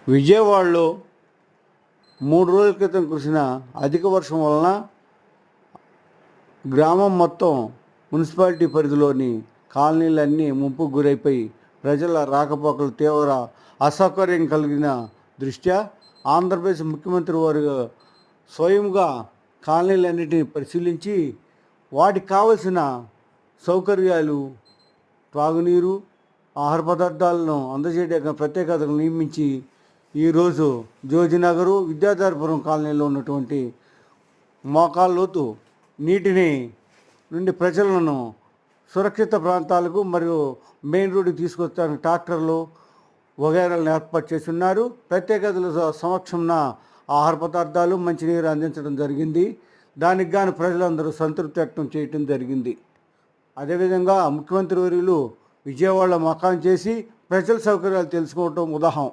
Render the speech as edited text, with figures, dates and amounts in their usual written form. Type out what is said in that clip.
విజయవాడలో 3 రోజుల క్రితం కురిసిన అధిక వర్షం వలన గ్రామం మొత్తం మున్సిపాలిటీ పరిధిలోని కాలనీలన్నీ ముంపుకు గురైపోయి ప్రజల రాకపోకలు తీవ్ర అసౌకర్యం కలిగిన దృష్ట్యా ఆంధ్రప్రదేశ్ ముఖ్యమంత్రి వారు స్వయంగా కాలనీలన్నిటిని పరిశీలించి వాటికి కావలసిన సౌకర్యాలు, త్రాగునీరు, ఆహార పదార్థాలను అందజేయడానికి ప్రత్యేకతను నియమించి ఈరోజు జోజినగరు, విద్యాధరపురం కాలనీలో ఉన్నటువంటి మోకాళ్ళలోతు నీటిని నుండి ప్రజలను సురక్షిత ప్రాంతాలకు మరియు మెయిన్ రోడ్డుకి తీసుకొచ్చడానికి ట్రాక్టర్లు వగైరాలను ఏర్పాటు చేసి ఉన్నారు. ప్రత్యేకతల సమక్షంన ఆహార పదార్థాలు, మంచినీరు అందించడం జరిగింది. దానికి గాను ప్రజలందరూ సంతృప్తి వ్యక్తం చేయటం జరిగింది. అదేవిధంగా ముఖ్యమంత్రి వర్యులు విజయవాడలో మకాం చేసి ప్రజల సౌకర్యాలు తెలుసుకోవటం ఉదాహరణ.